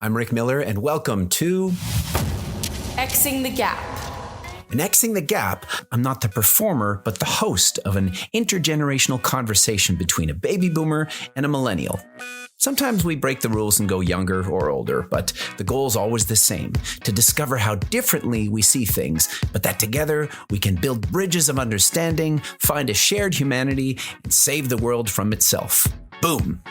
I'm Rick Miller, and welcome to Xing the Gap. In Xing the Gap, I'm not the performer, but the host of an intergenerational conversation between a baby boomer and a millennial. Sometimes we break the rules and go younger or older, but the goal's always the same, to discover how differently we see things, but that together we can build bridges of understanding, find a shared humanity, and save the world from itself. Boom!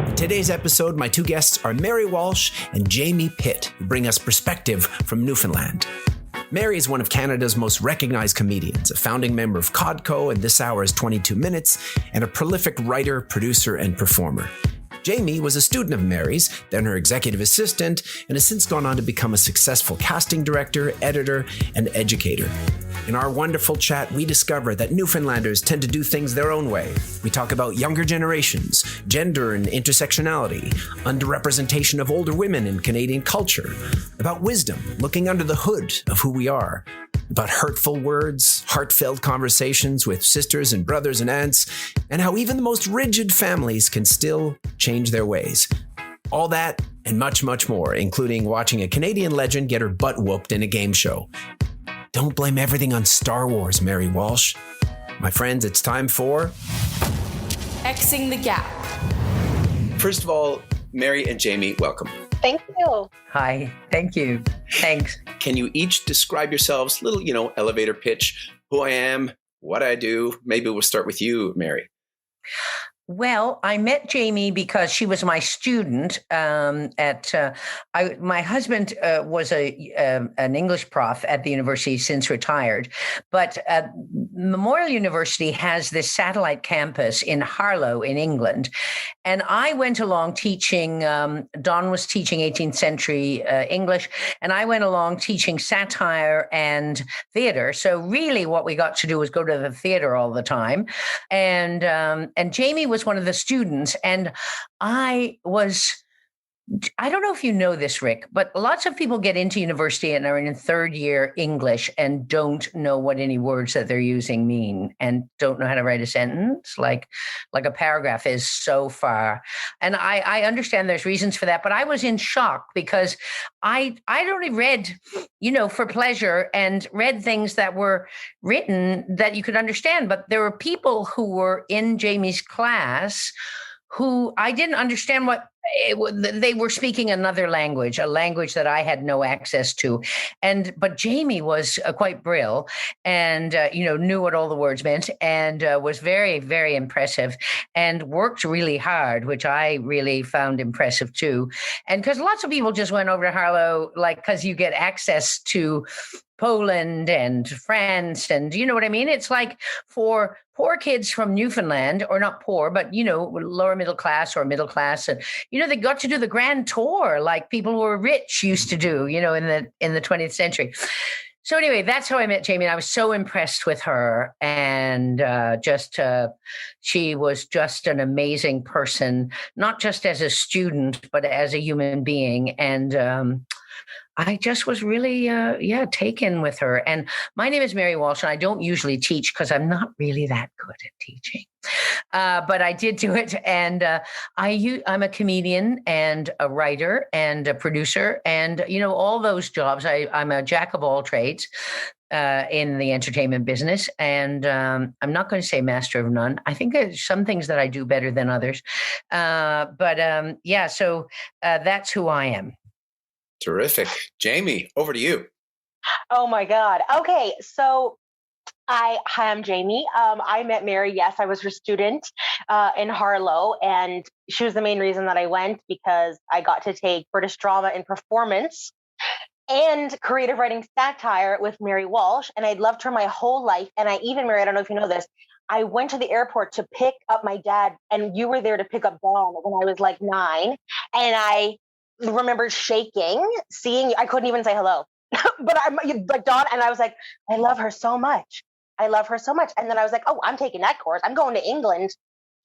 In today's episode, my two guests are Mary Walsh and Jamie Pitt, who bring us perspective from Newfoundland. Mary is one of Canada's most recognized comedians, a founding member of CODCO and This Hour's 22 Minutes, and a prolific writer, producer, and performer. Jamie was a student of Mary's, then her executive assistant, and has since gone on to become a successful casting director, editor, and educator. In our wonderful chat, we discover that Newfoundlanders tend to do things their own way. We talk about younger generations, gender and intersectionality, underrepresentation of older women in Canadian culture, about wisdom, looking under the hood of who we are, about hurtful words, heartfelt conversations with sisters and brothers and aunts, and how even the most rigid families can still change their ways. All that and much, much more, including watching a Canadian legend get her butt whooped in a game show. Don't blame everything on Star Wars, Mary Walsh. My friends, it's time for Xing the Gap. First of all, Mary and Jamie, welcome. Thank you. Hi, thank you. Thanks. Can you each describe yourselves, little, elevator pitch, who I am, what I do? Maybe we'll start with you, Mary. Well, I met Jamie because she was my student my husband was an English prof at the university, since retired, but Memorial University has this satellite campus in Harlow in England. And I went along teaching, Don was teaching 18th century English, and I went along teaching satire and theater. So really what we got to do was go to the theater all the time. And Jamie was one of the students, and I don't know if you know this, Rick, but lots of people get into university and are in third year English and don't know what any words that they're using mean, and don't know how to write a sentence, like a paragraph is so far. And I understand there's reasons for that, but I was in shock because I'd only read, for pleasure, and read things that were written that you could understand. But there were people who were in Jamie's class who I didn't understand they were speaking another language, a language that I had no access to. But Jamie was quite brill and, knew what all the words meant, and was very, very impressive and worked really hard, which I really found impressive too. And because lots of people just went over to Harlow, because you get access to Poland and France, and you know what I mean? It's like for poor kids from Newfoundland, or not poor, but, lower middle class or middle class. And, they got to do the grand tour like people who were rich used to do, in the 20th century. So anyway, that's how I met Jamie. And I was so impressed with her, and she was just an amazing person, not just as a student, but as a human being. And I just was really, taken with her. And my name is Mary Walsh, and I don't usually teach because I'm not really that good at teaching. But I did do it. And I'm a comedian and a writer and a producer and, all those jobs. I'm a jack of all trades in the entertainment business. And I'm not going to say master of none. I think there's some things that I do better than others. So that's who I am. Terrific. Jamie, over to you. Oh my God. Okay. So hi, I'm Jamie. I met Mary. Yes, I was her student in Harlow, and she was the main reason that I went, because I got to take British drama and performance and creative writing satire with Mary Walsh. And I'd loved her my whole life. And Mary, I don't know if you know this, I went to the airport to pick up my dad, and you were there to pick up Dawn when I was like 9. And I remembered shaking, seeing you. I couldn't even say hello, but I'm like Dawn, and I was like, I love her so much. And then I was like, oh, I'm taking that course. I'm going to England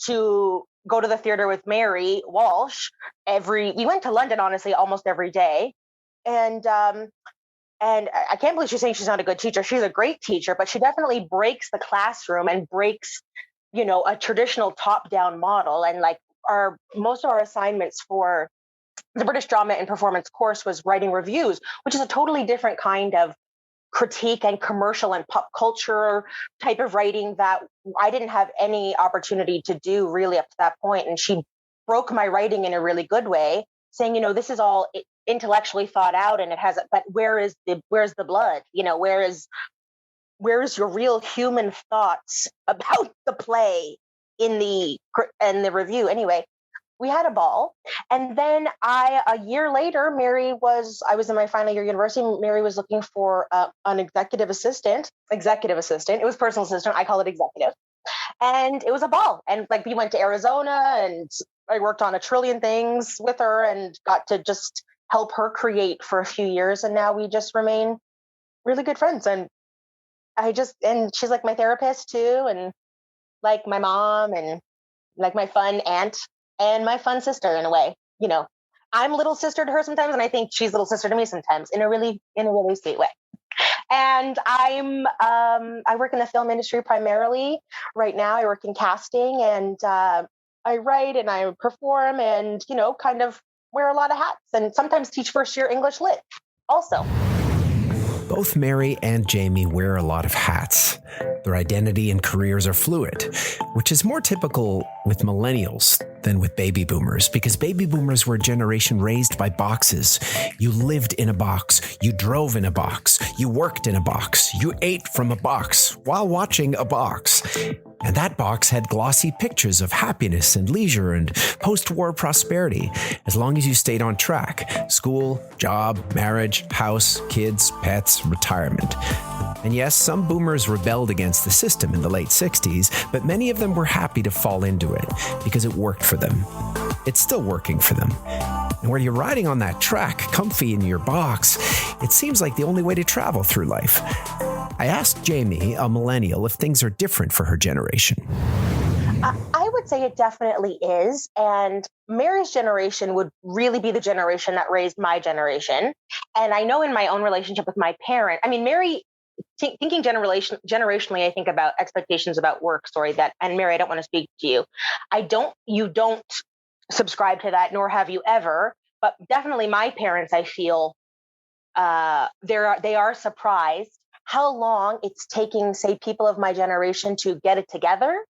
to go to the theater with Mary Walsh. We went to London, honestly, almost every day. And I can't believe she's saying she's not a good teacher. She's a great teacher, but she definitely breaks the classroom and breaks, a traditional top-down model, and most of our assignments for the British Drama and Performance course was writing reviews, which is a totally different kind of critique and commercial and pop culture type of writing that I didn't have any opportunity to do really up to that point. And she broke my writing in a really good way, saying, this is all intellectually thought out and it has, but where's the blood? Where is your real human thoughts about the play in the review? Anyway, we had a ball. And then a year later, I was in my final year of university. Mary was looking for an executive assistant. It was personal assistant. I call it executive. And it was a ball. And we went to Arizona and I worked on a trillion things with her and got to just help her create for a few years. And now we just remain really good friends. And she's like my therapist too. And like my mom and like my fun aunt and my fun sister in a way. I'm little sister to her sometimes, and I think she's little sister to me sometimes in a really sweet way. And I work in the film industry primarily right now. I work in casting, and I write and I perform, and kind of wear a lot of hats, and sometimes teach first year English lit also. Both Mary and Jamie wear a lot of hats. Their identity and careers are fluid, which is more typical with millennials than with baby boomers, because baby boomers were a generation raised by boxes. You lived in a box, you drove in a box, you worked in a box, you ate from a box while watching a box. And that box had glossy pictures of happiness and leisure and post-war prosperity, as long as you stayed on track. School, job, marriage, house, kids, pets, retirement. And yes, some boomers rebelled against the system in the late 60s, but many of them were happy to fall into it because it worked for them. It's still working for them. And when you're riding on that track, comfy in your box, it seems like the only way to travel through life. I asked Jamie, a millennial, if things are different for her generation. I would say it definitely is. And Mary's generation would really be the generation that raised my generation. And I know in my own relationship with my parent, Mary, thinking generationally, I think about expectations about work. And Mary, I don't want to speak to you. You don't subscribe to that, nor have you ever. But definitely my parents, I feel, they are surprised how long it's taking, say, people of my generation to get it together.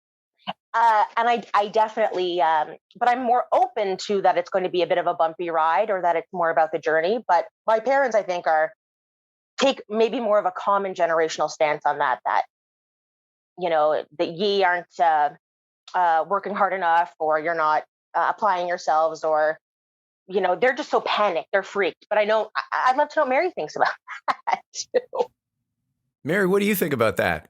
And I definitely, but I'm more open to that it's going to be a bit of a bumpy ride, or that it's more about the journey. But my parents, I think, take maybe more of a common generational stance on that ye aren't working hard enough, or you're not applying yourselves, or, they're just so panicked, they're freaked. But I'd love to know what Mary thinks about that too. Mary, what do you think about that?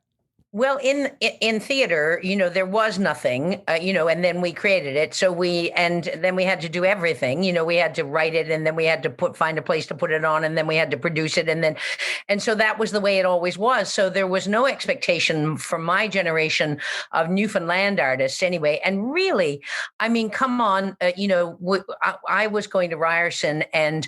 Well, in theater, there was nothing, and then we created it. And then we had to do everything. We had to write it, and then we had to find a place to put it on, and then we had to produce it, and so that was the way it always was. So there was no expectation from my generation of Newfoundland artists, anyway. And really, come on, I was going to Ryerson, and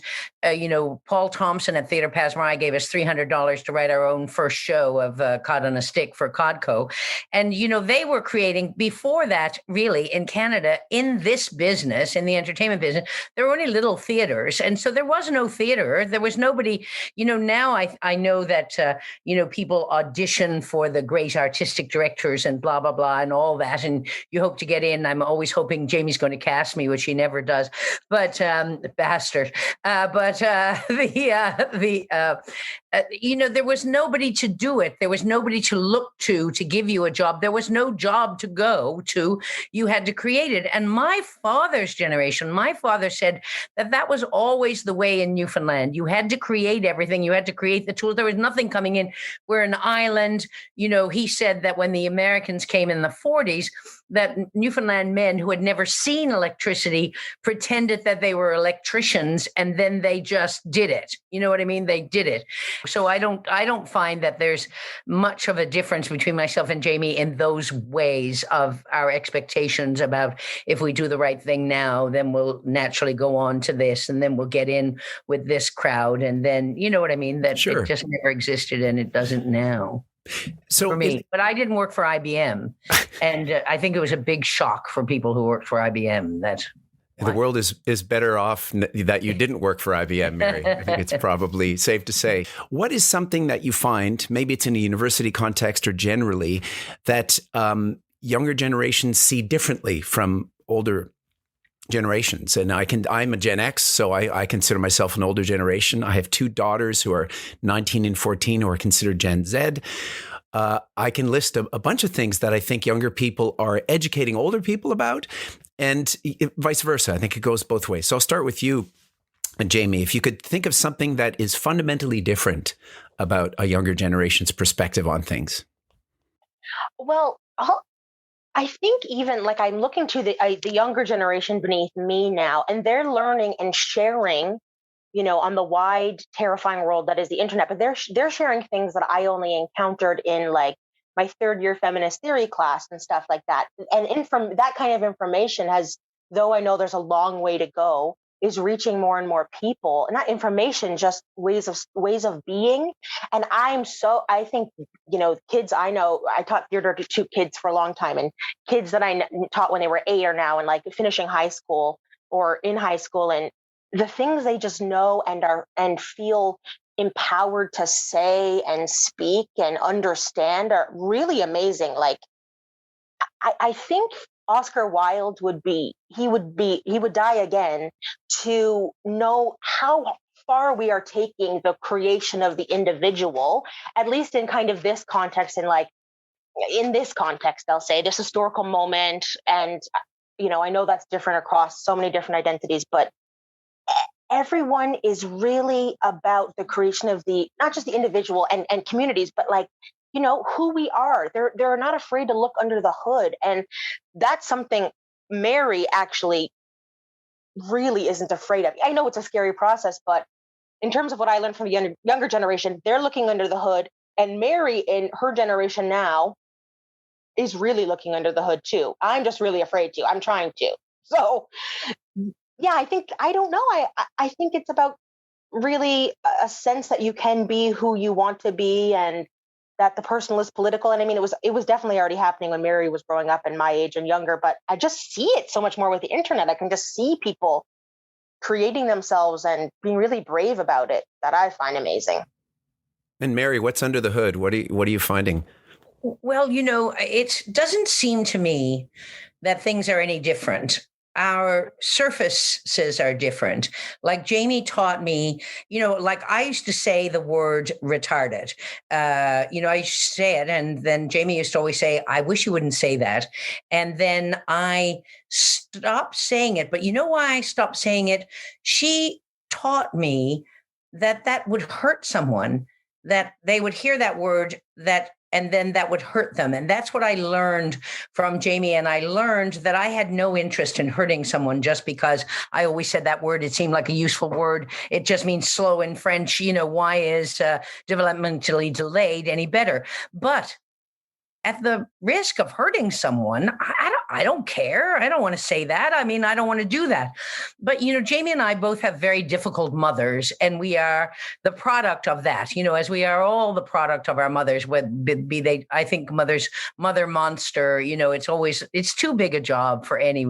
Paul Thompson at Theatre Pas Marais gave us $300 to write our own first show of Cod on a Stick for CODCO. And, they were creating before that, really, in Canada, in this business, in the entertainment business, there were only little theaters. And so there was no theater. There was nobody, now I know that, people audition for the great artistic directors and blah, blah, blah, and all that. And you hope to get in. I'm always hoping Jamie's going to cast me, which he never does. But bastard. There was nobody to do it. There was nobody to look to give you a job. There was no job to go to. You had to create it. And my father's generation, my father said that was always the way in Newfoundland. You had to create everything. You had to create the tools. There was nothing coming in. We're an island. He said that when the Americans came in the 40s, that Newfoundland men who had never seen electricity pretended that they were electricians, and then they just did it. You know what I mean? They did it. So I don't find that there's much of a difference between myself and Jamie in those ways of our expectations about if we do the right thing now, then we'll naturally go on to this, and then we'll get in with this crowd. And then, you know what I mean? That Sure. It just never existed, and it doesn't now. So for me, but I didn't work for IBM. And I think it was a big shock for people who worked for IBM that the world is better off that you didn't work for IBM, Mary. I think it's probably safe to say. What is something that you find, maybe it's in a university context or generally, that younger generations see differently from older generations? And I'm a Gen X, so I consider myself an older generation. I have two daughters who are 19 and 14 who are considered Gen Z. I can list a bunch of things that I think younger people are educating older people about, and vice versa. I think it goes both ways. So I'll start with you, Jamie. If you could think of something that is fundamentally different about a younger generation's perspective on things. Well, I think even like I'm looking to the younger generation beneath me now, and they're learning and sharing, on the wide, terrifying world that is the internet. But they're sharing things that I only encountered in like my third year feminist theory class and stuff like that. And from that kind of information has, though I know there's a long way to go, is reaching more and more people. And not information, just ways of being. And I think, kids I know, I taught theater to kids for a long time, and kids that I taught when they were 8 are now and like finishing high school or in high school, and the things they just know and feel empowered to say and speak and understand are really amazing. Like, I think Oscar Wilde would die again to know how far we are taking the creation of the individual, at least in kind of this context, and like in this context, I'll say this historical moment. And, I know that's different across so many different identities, but everyone is really about the creation of not just the individual and communities, but like, who we are. They're not afraid to look under the hood. And that's something Mary actually really isn't afraid of. I know it's a scary process, but in terms of what I learned from the younger generation, they're looking under the hood. And Mary in her generation now is really looking under the hood too. I'm just really afraid to. I'm trying to. So yeah, I don't know. I think it's about really a sense that you can be who you want to be, and that the personal is political. And I mean, it was definitely already happening when Mary was growing up and my age and younger, but I just see it so much more with the internet. I can just see people creating themselves and being really brave about it, that I find amazing. And Mary, what's under the hood? What are you finding? Well, it doesn't seem to me that things are any different. Our surfaces are different. Like Jamie taught me, like I used to say the word retarded. I used to say it, and then Jamie used to always say, I wish you wouldn't say that. And then I stopped saying it. But you know why I stopped saying it? She taught me that would hurt someone, that they would hear that word, and then that would hurt them. And that's what I learned from Jamie. And I learned that I had no interest in hurting someone just because I always said that word. It seemed like a useful word. It just means slow in French. Why is developmentally delayed any better? But at the risk of hurting someone, I don't care. I don't want to say that. I mean, I don't want to do that. But, Jamie and I both have very difficult mothers, and we are the product of that, as we are all the product of our mothers, be they, I think mother monster, it's too big a job for any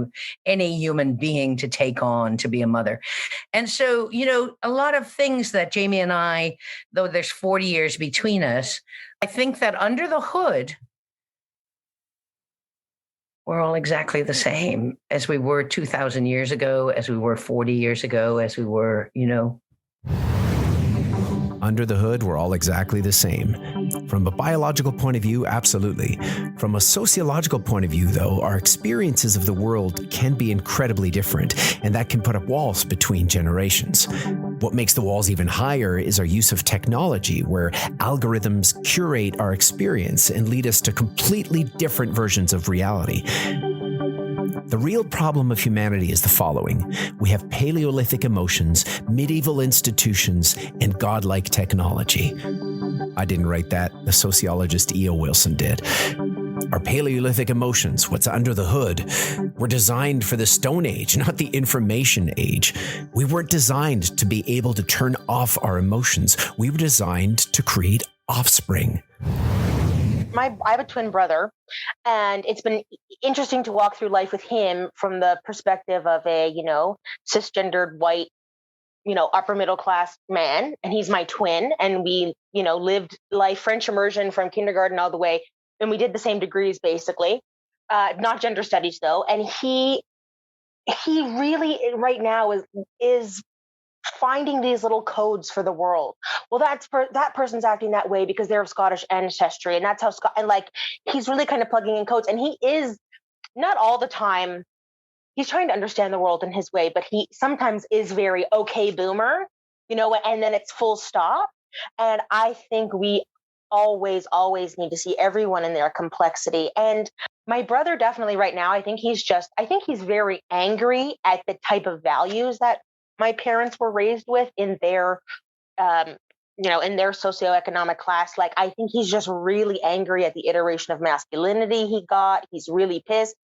human being to take on, to be a mother. And so, a lot of things that Jamie and I, though there's 40 years between us, I think that under the hood, we're all exactly the same as we were 2,000 years ago, as we were 40 years ago, as we were, Under the hood, we're all exactly the same. From a biological point of view, absolutely. From a sociological point of view, though, our experiences of the world can be incredibly different, and that can put up walls between generations. What makes the walls even higher is our use of technology, where algorithms curate our experience and lead us to completely different versions of reality. The real problem of humanity is the following. We have Paleolithic emotions, medieval institutions, and godlike technology. I didn't write that. The sociologist E.O. Wilson did. Our Paleolithic emotions, what's under the hood, were designed for the Stone Age, not the Information Age. We weren't designed to be able to turn off our emotions. We were designed to create offspring. I have a twin brother, and it's been interesting to walk through life with him from the perspective of a, cisgendered white, upper middle class man, and he's my twin, and we, lived life French immersion from kindergarten all the way, and we did the same degrees basically, not gender studies though, and he really right now is finding these little codes for the world. Well, that person's acting that way because they're of Scottish ancestry, and that's how and like he's really kind of plugging in codes, and he is not all the time. He's trying to understand the world in his way, but he sometimes is very okay boomer, and then it's full stop. And I think we always need to see everyone in their complexity. And my brother definitely right now, I think he's very angry at the type of values that my parents were raised with in their, in their socioeconomic class. Like, I think he's just really angry at the iteration of masculinity he got. He's really pissed.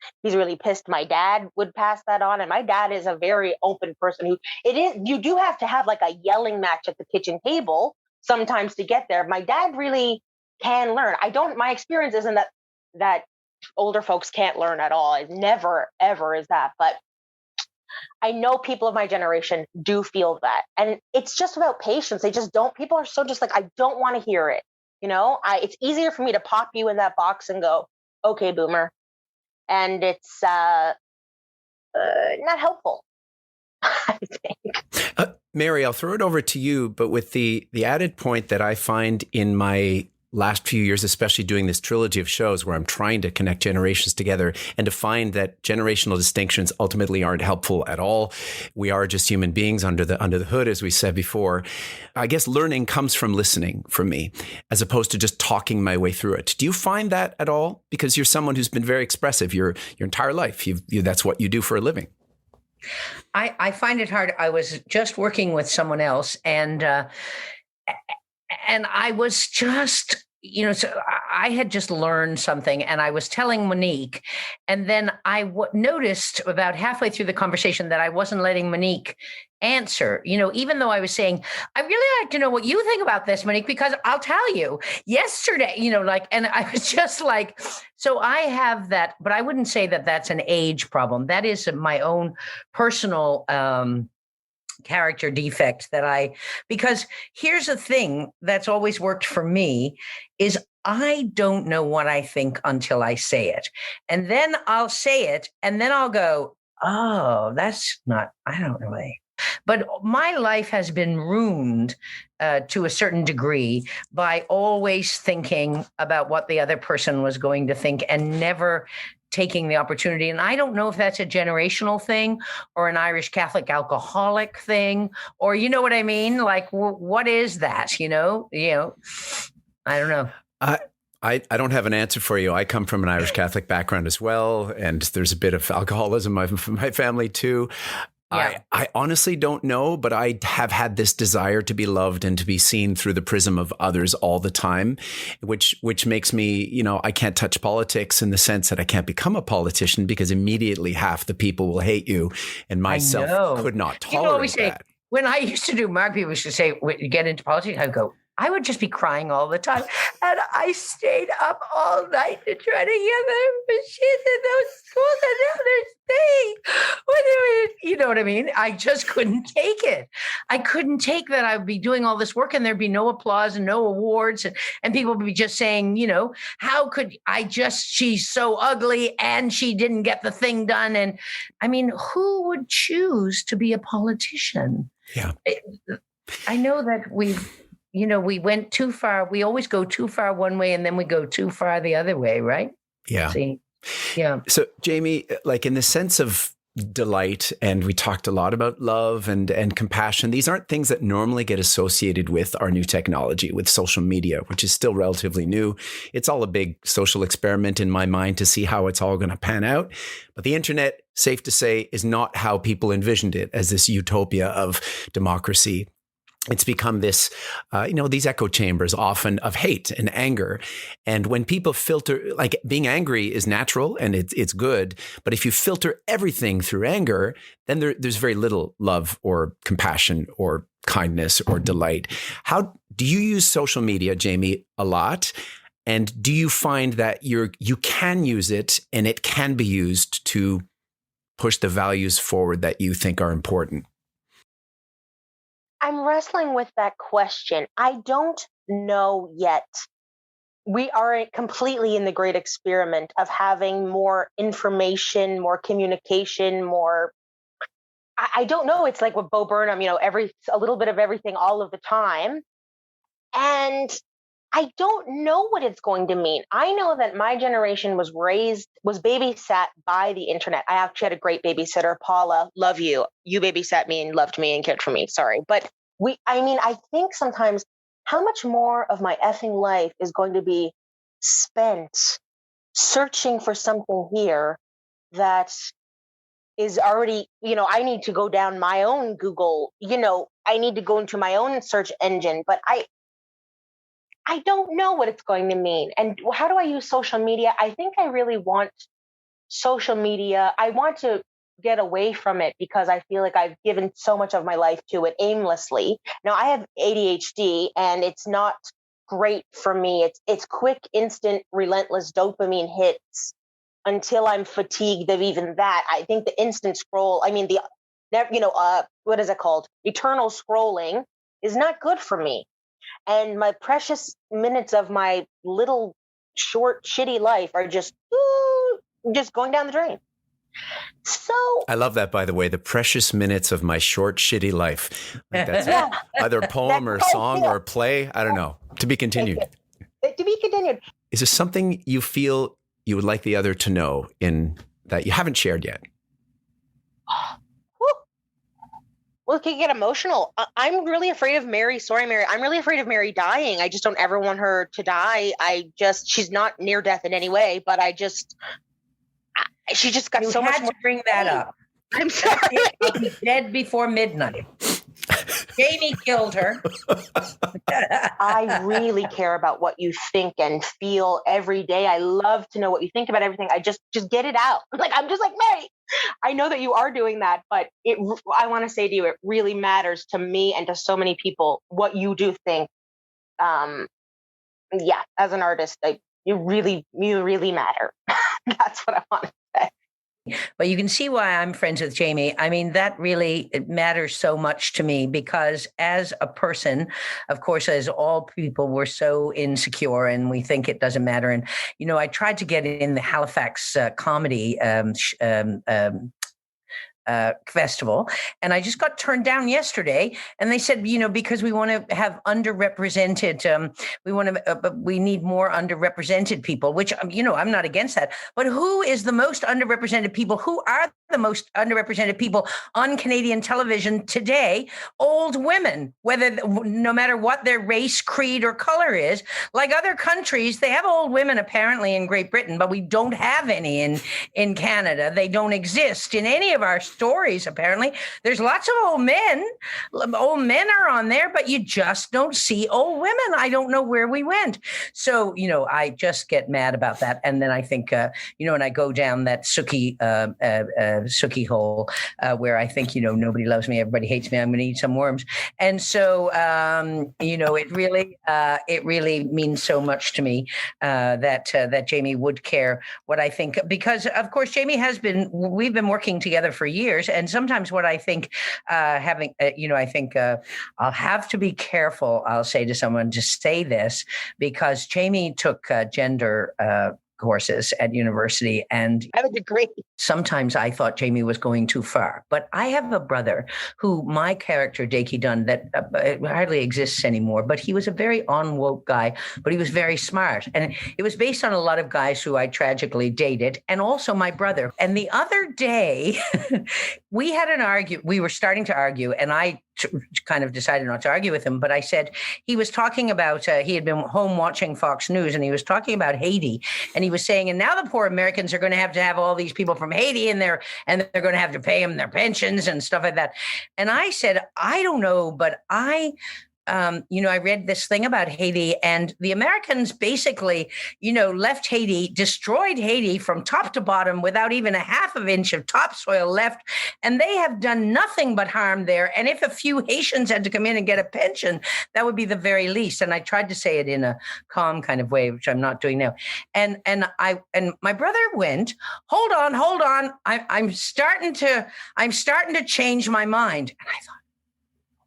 My dad would pass that on. And my dad is a very open person you do have to have like a yelling match at the kitchen table sometimes to get there. My dad really can learn. My experience isn't that older folks can't learn at all. It never, ever is that. But I know people of my generation do feel that. And it's just about patience. People are so just like, I don't want to hear it. It's easier for me to pop you in that box and go, okay, boomer. And it's not helpful, I think. Mary, I'll throw it over to you, but with the added point that I find in my last few years, especially doing this trilogy of shows where I'm trying to connect generations together and to find that generational distinctions ultimately aren't helpful at all. We are just human beings under the hood, as we said before. I guess learning comes from listening for me, as opposed to just talking my way through it. Do you find that at all? Because you're someone who's been very expressive your entire life. That's what you do for a living. I find it hard. I was just working with someone else, and I was just, so I had just learned something, and I was telling Monique, and then I noticed about halfway through the conversation that I wasn't letting Monique answer, even though I was saying, I really like to know what you think about this, Monique, because I'll tell you yesterday, and I was just like, so I have that, but I wouldn't say that that's an age problem. That is my own personal, character defect because here's the thing that's always worked for me is I don't know what I think until I say it. And then I'll say it and then I'll go, oh, I don't know. But my life has been ruined to a certain degree by always thinking about what the other person was going to think and never taking the opportunity. And I don't know if that's a generational thing or an Irish Catholic alcoholic thing, or you know what I mean? Like, what is that? I don't know. I don't have an answer for you. I come from an Irish Catholic background as well, and there's a bit of alcoholism in my family too. Yeah. I honestly don't know, but I have had this desire to be loved and to be seen through the prism of others all the time, which makes me, I can't touch politics in the sense that I can't become a politician because immediately half the people will hate you, and myself could not tolerate that. When I used to do Mark, people used to say, get into politics, I'd go, I would just be crying all the time. And I stayed up all night to try to get the machines in those schools and the other thing. You know what I mean? I just couldn't take it. I couldn't take that I would be doing all this work and there'd be no applause and no awards. And people would be just saying, how could she's so ugly and she didn't get the thing done. And I mean, who would choose to be a politician? Yeah. I know that we went too far. We always go too far one way and then we go too far the other way, right? Yeah. See? Yeah. So, Jamie, like in the sense of delight, and we talked a lot about love and compassion, these aren't things that normally get associated with our new technology, with social media, which is still relatively new. It's all a big social experiment in my mind to see how it's all going to pan out. But the internet, safe to say, is not how people envisioned it as this utopia of democracy. It's become this, these echo chambers often of hate and anger. And when people filter, like being angry is natural and it's good. But if you filter everything through anger, then there's very little love or compassion or kindness or delight. How do you use social media, Jamie, a lot? And do you find that you can use it and it can be used to push the values forward that you think are important? I'm wrestling with that question. I don't know yet. We are completely in the great experiment of having more information, more communication, more. I don't know. It's like with Bo Burnham, a little bit of everything all of the time. And I don't know what it's going to mean. I know that my generation was babysat by the internet. I actually had a great babysitter, Paula. Love you. You babysat me and loved me and cared for me. Sorry. But I think sometimes how much more of my effing life is going to be spent searching for something here that is already, I need to go down my own Google, I need to go into my own search engine, but I don't know what it's going to mean. And how do I use social media? I think I really want social media. I want to get away from it because I feel like I've given so much of my life to it aimlessly. Now I have ADHD and it's not great for me. It's quick, instant, relentless dopamine hits until I'm fatigued of even that. I think the instant scroll, what is it called? Eternal scrolling is not good for me. And my precious minutes of my little short, shitty life are just going down the drain. So I love that, by the way, the precious minutes of my short, shitty life. That's either a poem or a song or a play. I don't know. To be continued. To be continued. Is there something you feel you would like the other to know in that you haven't shared yet? Well, it can get emotional. I'm really afraid of Mary. Sorry, Mary. I'm really afraid of Mary dying. I just don't ever want her to die. She's not near death in any way, but she just got so much more. To bring that up. I'm sorry. I'll be dead before midnight. Jamie killed her. I really care about what you think and feel every day. I love to know what you think about everything. I just get it out. I'm just like, Mary, I know that you are doing that, but I want to say to you, it really matters to me and to so many people what you do think. As an artist, you really matter. That's what I want to say. But you can see why I'm friends with Jamie. I mean, that really matters so much to me because as a person, of course, as all people, we're so insecure and we think it doesn't matter. And, I tried to get in the Halifax comedy festival. And I just got turned down yesterday. And they said, because we want to have underrepresented, we need more underrepresented people, which, I'm not against that. But who is the most underrepresented people? Who are the most underrepresented people on Canadian television today? Old women, no matter what their race, creed, or color is. Like other countries, they have old women apparently in Great Britain, but we don't have any in Canada. They don't exist in any of our stories, apparently. There's lots of old men. Old men are on there, but you just don't see old women. I don't know where we went. So, I just get mad about that. And then I think, and I go down that Suki hole where I think, nobody loves me, everybody hates me, I'm going to eat some worms. And so, it really means so much to me that Jamie would care what I think, because of course, Jamie we've been working together for years. And sometimes what I think, I'll have to be careful, I'll say to someone to say this, because Jamie took gender courses at university. And I have a degree. Sometimes I thought Jamie was going too far. But I have a brother who my character, Dakey Dunn, that hardly exists anymore, but he was a very on-woke guy, but he was very smart. And it was based on a lot of guys who I tragically dated, and also my brother. And the other day, we were starting to argue, and I kind of decided not to argue with him, but I said, he was talking about, he had been home watching Fox News, and he was talking about Haiti, and he was saying, and now the poor Americans are going to have all these people from Haiti and they're going to have to pay them their pensions and stuff like that. And I said, I don't know, but I read this thing about Haiti, and the Americans basically, left Haiti, destroyed Haiti from top to bottom without even a half of inch of topsoil left. And they have done nothing but harm there. And if a few Haitians had to come in and get a pension, that would be the very least. And I tried to say it in a calm kind of way, which I'm not doing now. And my brother went, hold on. I'm starting to change my mind. And I thought,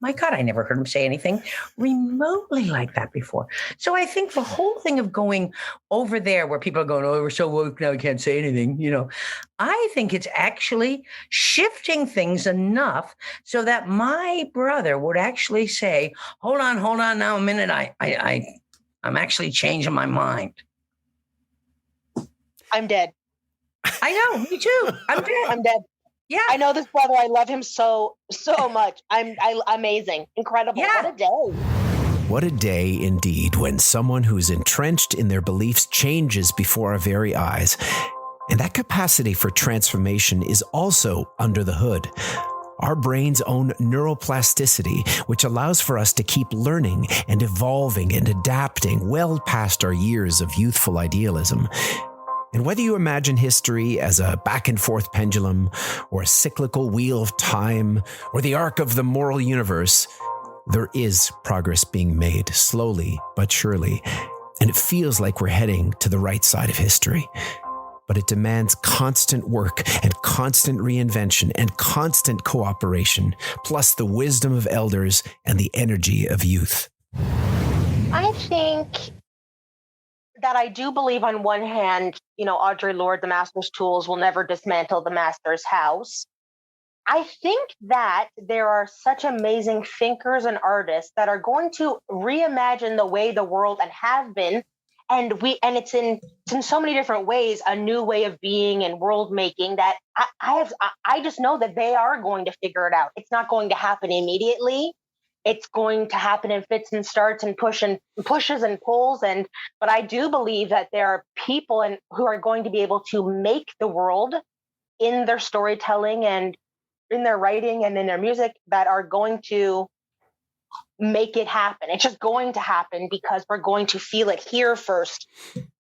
my God, I never heard him say anything remotely like that before. So I think the whole thing of going over there where people are going, oh, we're so woke now, we can't say anything, I think it's actually shifting things enough so that my brother would actually say, hold on now a minute. I'm actually changing my mind. I'm dead. I know, me too. I'm dead. I'm dead. Yeah. I know this brother. I love him so much. Amazing. Incredible. Yeah. What a day. What a day indeed when someone who's entrenched in their beliefs changes before our very eyes. And that capacity for transformation is also under the hood. Our brains own neuroplasticity, which allows for us to keep learning and evolving and adapting well past our years of youthful idealism. And whether you imagine history as a back and forth pendulum, or a cyclical wheel of time, or the arc of the moral universe, there is progress being made, slowly but surely. And it feels like we're heading to the right side of history. But it demands constant work and constant reinvention and constant cooperation, plus the wisdom of elders and the energy of youth. I think that I do believe on one hand, Audre Lorde, the master's tools will never dismantle the master's house. I think that there are such amazing thinkers and artists that are going to reimagine the way the world and have been. And it's in so many different ways, a new way of being and world making that I just know that they are going to figure it out. It's not going to happen immediately. It's going to happen in fits and starts and pushes and pulls. But I do believe that there are people who are going to be able to make the world in their storytelling and in their writing and in their music that are going to make it happen. It's just going to happen because we're going to feel it here first.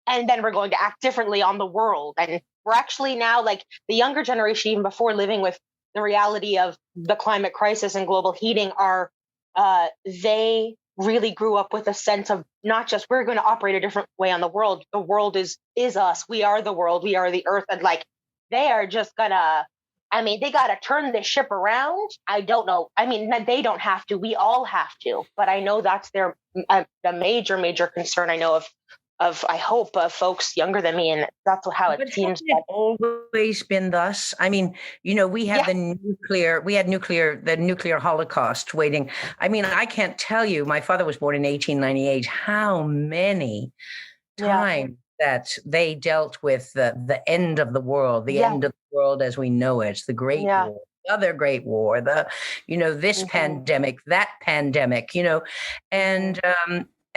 And then we're going to act differently on the world. And we're actually now, like the younger generation, even before living with the reality of the climate crisis and global heating, they really grew up with a sense of not just we're going to operate a different way on the world. The world is us. We are the world. We are the earth. And they are just gonna, they got to turn this ship around. I don't know. They don't have to. We all have to. But I know that's the major, major concern I know of I hope, folks younger than me. And that's how it seems. It's always been thus. We have the nuclear Holocaust waiting. I can't tell you, my father was born in 1898, how many times that they dealt with the end of the world, end of the world as we know it, the Great War, the other Great War, this pandemic, that pandemic,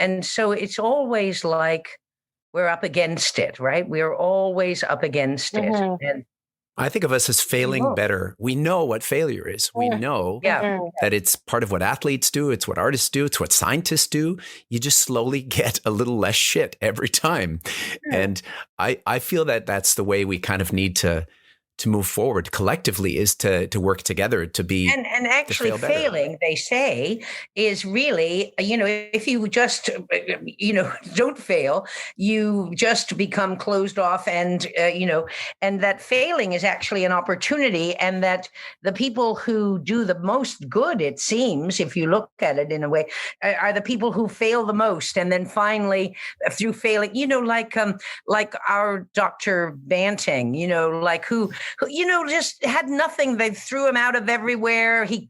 and so it's always like we're up against it, right? We're always up against it. And I think of us as failing better. We know what failure is. We know that it's part of what athletes do. It's what artists do. It's what scientists do. You just slowly get a little less shit every time. And I feel that that's the way we kind of need to move forward collectively, is to work together to be and actually failing, they say, is really, if you just don't fail, you just become closed off, and and that failing is actually an opportunity, and that the people who do the most good, it seems, if you look at it in a way, are the people who fail the most, and then finally through failing, like our Dr. Banting, who just had nothing. They threw him out of everywhere. He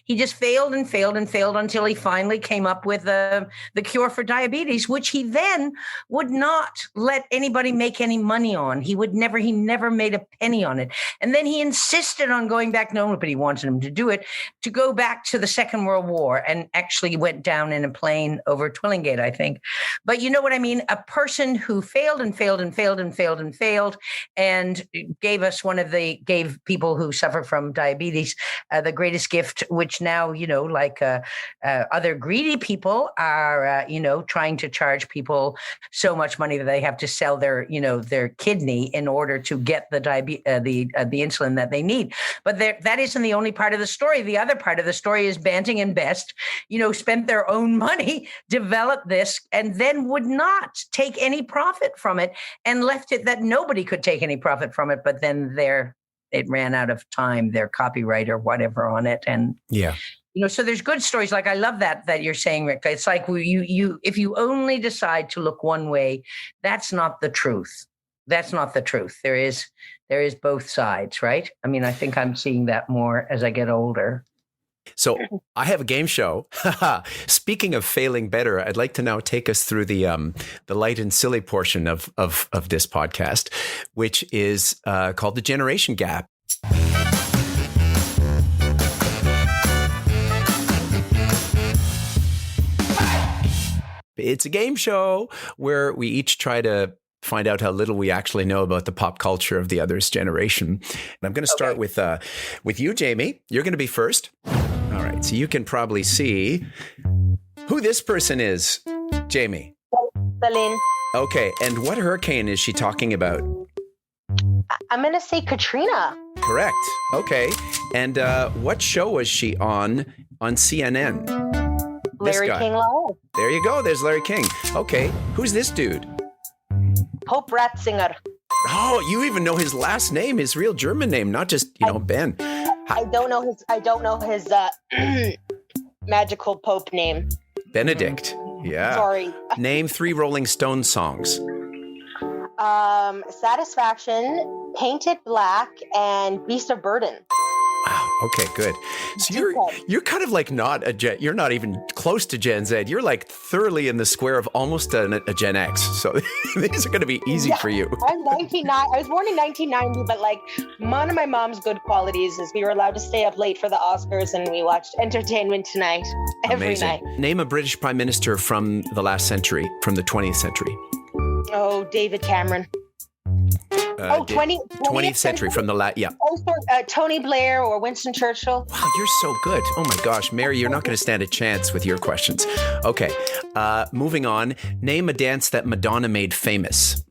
just failed and failed and failed until he finally came up with the cure for diabetes, which he then would not let anybody make any money on. He never made a penny on it. And then he insisted on going back, nobody wanted him to do it, to go back to the Second World War, and actually went down in a plane over Twillingate, I think. But you know what I mean? A person who failed and failed and failed and failed and failed and gave us us gave people who suffer from diabetes the greatest gift, which now, other greedy people are, trying to charge people so much money that they have to sell their kidney in order to get the insulin that they need. But that isn't the only part of the story. The other part of the story is Banting and Best, spent their own money, developed this, and then would not take any profit from it and left it that nobody could take any profit from it. But then it ran out of time, their copyright or whatever on it. And yeah. So there's good stories. Like, I love that you're saying, Rick. It's like if you only decide to look one way, that's not the truth. That's not the truth. There is both sides, right? I mean, I think I'm seeing that more as I get older. So I have a game show. Speaking of failing better, I'd like to now take us through the light and silly portion of this podcast, which is called the Generation Gap. It's a game show where we each try to find out how little we actually know about the pop culture of the other's generation. And I'm going to start with you, Jamie. You're going to be first. All right. So you can probably see who this person is, Jamie. Celine. Okay. And what hurricane is she talking about? I'm going to say Katrina. Correct. Okay. And what show was she on CNN? Larry King Live. There you go. There's Larry King. Okay. Who's this dude? Pope Ratzinger. Oh, you even know his last name, his real German name, not just, Ben. I don't know his magical Pope name. Benedict. Yeah. Sorry. Name 3 Rolling Stones songs. Satisfaction, Painted Black, and Beast of Burden. Wow. Okay, good. So you're kind of like you're not even close to Gen Z. You're like thoroughly in the square of almost a Gen X. So these are going to be easy for you. I'm 1990. I was born in 1990, but like one of my mom's good qualities is we were allowed to stay up late for the Oscars and we watched Entertainment Tonight every night. Name a British prime minister from the last century, from the 20th century. Oh, David Cameron. 20th century from the yeah. Oh, Tony Blair or Winston Churchill. Wow, you're so good. Oh my gosh, Mary, you're not going to stand a chance with your questions. Okay, moving on. Name a dance that Madonna made famous.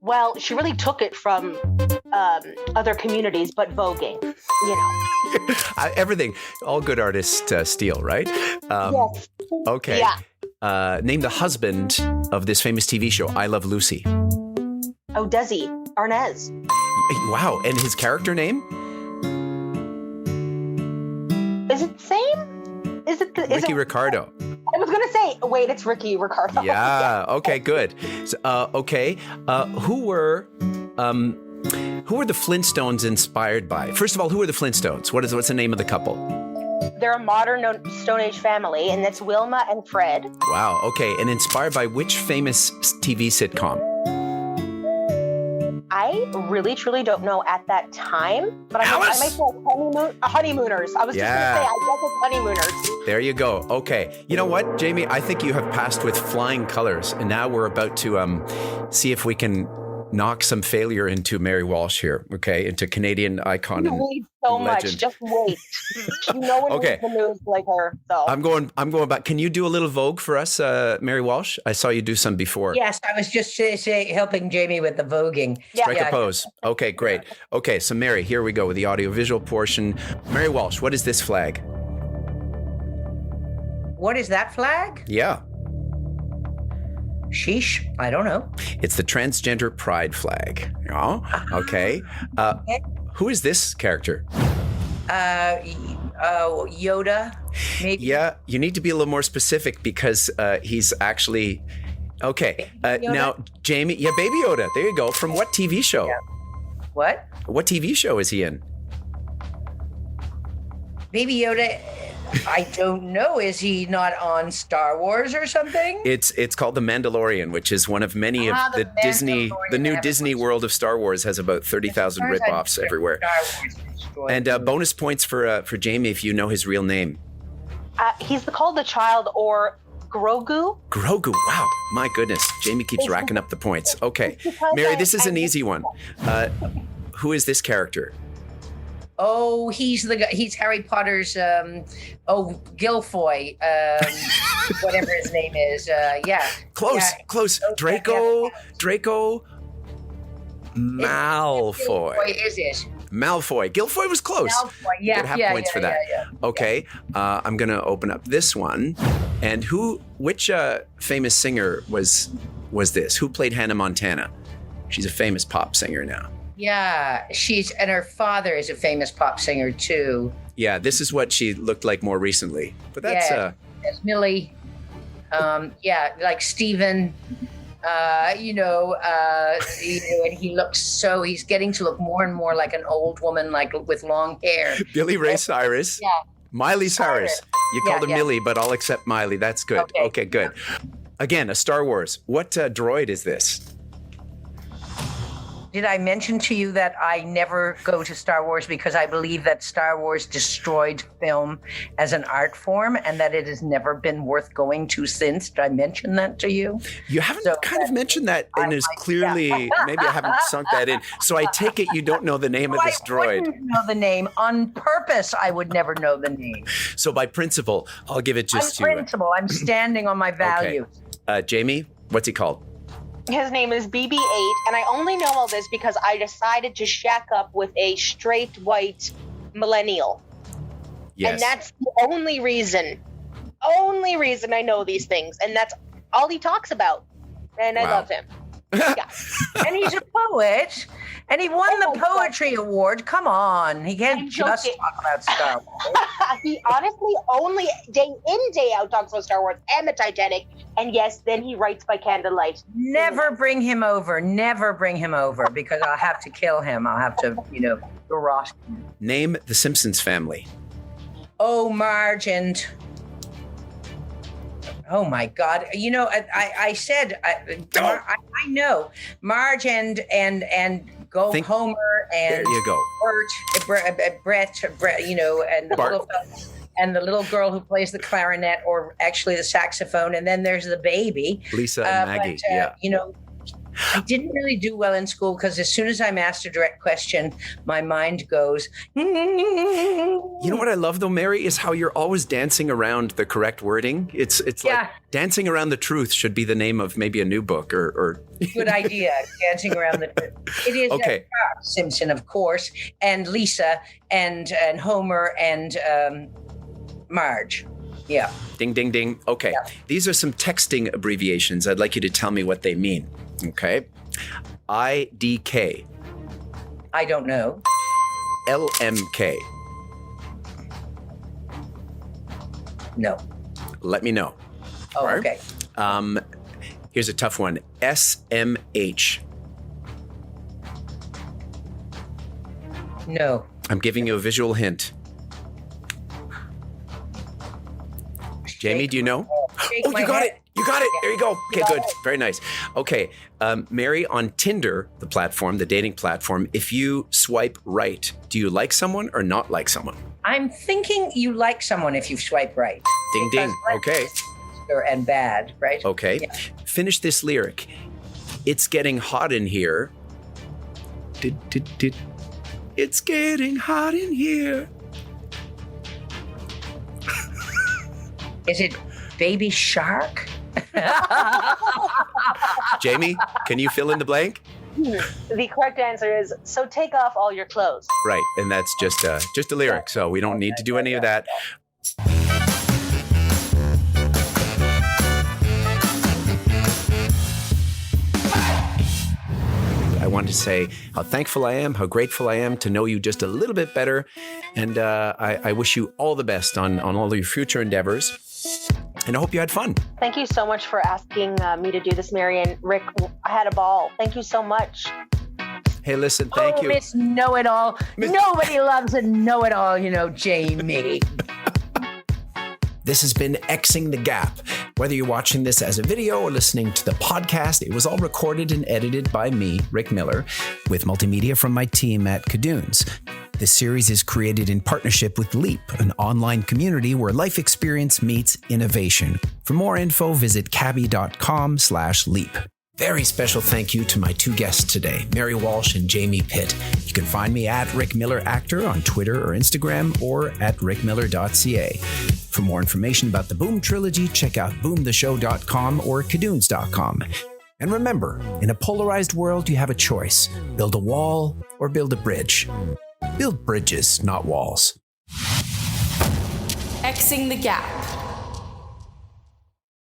Well, she really took it from other communities, but voguing, Everything, all good artists steal, right? Yes. Okay. Yeah. Name the husband of this famous TV show, I Love Lucy. Oh, Desi Arnaz. Wow. And his character name? Is it the same? Ricky Ricardo. I was going to say, wait, it's Ricky Ricardo. Yeah. Okay, good. So, okay. Who were the Flintstones inspired by? First of all, who are the Flintstones? What's the name of the couple? They're a modern Stone Age family, and it's Wilma and Fred. Wow. Okay. And inspired by which famous TV sitcom? I really, truly don't know at that time, but I might say Honeymooners. I was just going to say, I guess it's Honeymooners. There you go. Okay. You know what, Jamie? I think you have passed with flying colors, and now we're about to see if we can knock some failure into Mary Walsh here, okay? Into Canadian icon and wait so legend. Much. Just wait. No one needs the news like her. So I'm going back. Can you do a little Vogue for us, Mary Walsh? I saw you do some before. Yes, I was just helping Jamie with the voguing. Strike a pose. Okay, great. Okay, so Mary, here we go with the audiovisual portion. Mary Walsh, what is this flag? What is that flag? Yeah. Sheesh, I don't know. It's the transgender pride flag. Oh, okay. Who is this character? Yoda, maybe. Yeah, you need to be a little more specific because he's actually... Okay, now, Jamie... Yeah, Baby Yoda. There you go. From what TV show? Yeah. What? What TV show is he in? Baby Yoda... I don't know. Is he not on Star Wars or something? It's called The Mandalorian, which is one of many of the new Disney world of Star Wars has about 30,000 ripoffs everywhere. And bonus points for Jamie if you know his real name. He's called the child or Grogu. Grogu. Wow. My goodness. Jamie keeps racking up the points. Okay. Mary, this is an easy one. Who is this character? Oh, he's Harry Potter's, Gilfoy, whatever his name is. Close. Draco Malfoy. Gilfoy, is it? Malfoy. Gilfoy was close. Malfoy, yeah. You get points for that. Yeah. Okay, I'm going to open up this one. And which famous singer was this? Who played Hannah Montana? She's a famous pop singer now. Yeah, and her father is a famous pop singer too. Yeah, this is what she looked like more recently. But that's that's Millie. Like Stephen. And he's getting to look more and more like an old woman, like with long hair. Billy Ray Cyrus. Yeah. Miley Cyrus. You called him Millie, but I'll accept Miley. That's good. Okay, good. Again, a Star Wars. What droid is this? Did I mention to you that I never go to Star Wars because I believe that Star Wars destroyed film as an art form and that it has never been worth going to since? Did I mention that to you? You haven't mentioned that, and is clearly, maybe I haven't sunk that in. So I take it you don't know the name of this droid. I wouldn't know the name. On purpose, I would never know the name. So by principle, I'll give it just to you. Principle. I'm standing on my values. Okay. Jamie, what's he called? His name is BB-8, and I only know all this because I decided to shack up with a straight white millennial. Yes. And that's the only reason I know these things, and that's all he talks about. And I love him. Yeah. And he's a poet, and he won the poetry award. Come on, he can't just talk about Star Wars. He honestly only day in, day out talks about Star Wars and the Titanic, and yes, then he writes by candlelight. Never bring him over, because I'll have to kill him. I'll have to, garrote him. Name the Simpsons family. Oh, Marge and... Oh my God! I said I know Marge and Homer and there you go. Brett, and the little girl who plays the clarinet or actually the saxophone, and then there's the baby Lisa and Maggie. I didn't really do well in school because as soon as I'm asked a direct question, my mind goes. You know what I love though, Mary, is how you're always dancing around the correct wording. It's like Dancing Around the Truth should be the name of maybe a new book or... Good idea, Dancing Around the Truth. It is Simpson, of course, and Lisa and Homer and Marge. Yeah. Ding, ding, ding. Okay. Yeah. These are some texting abbreviations. I'd like you to tell me what they mean. Okay. IDK. I don't know. LMK. No. Let me know. Oh, right? Okay. Here's a tough one. SMH. No. I'm giving you a visual hint. Jamie, do you know? Oh, you got it. You got it. There you go. Okay, good. Very nice. Okay. Mary, on Tinder, the platform, the dating platform, if you swipe right, do you like someone or not like someone? I'm thinking you like someone if you swipe right. Ding, ding. Okay. And bad, right? Okay. Yeah. Finish this lyric. It's getting hot in here. It's getting hot in here. Is it Baby Shark? Jamie, can you fill in the blank? The correct answer is, so take off all your clothes. Right, and that's just a lyric, so we don't need to do any of that. I wanted to say how thankful I am, how grateful I am to know you just a little bit better, and I wish you all the best on all your future endeavors. And I hope you had fun. Thank you so much for asking me to do this, Mary and Rick. I had a ball. Thank you so much. Hey, listen, thank you. Miss Know-It-All. Nobody loves a know-it-all, Jamie. This has been Xing the Gap. Whether you're watching this as a video or listening to the podcast, it was all recorded and edited by me, Rick Miller, with multimedia from my team at CODCO. This series is created in partnership with Leap, an online community where life experience meets innovation. For more info, visit cabby.com/leap. Very special thank you to my two guests today, Mary Walsh and Jamie Pitt. You can find me at Rick Miller Actor on Twitter or Instagram, or at rickmiller.ca. For more information about the Boom Trilogy, check out boomtheshow.com or cadoons.com. And remember, in a polarized world, you have a choice. Build a wall or build a bridge. Build bridges, not walls. Xing the gap.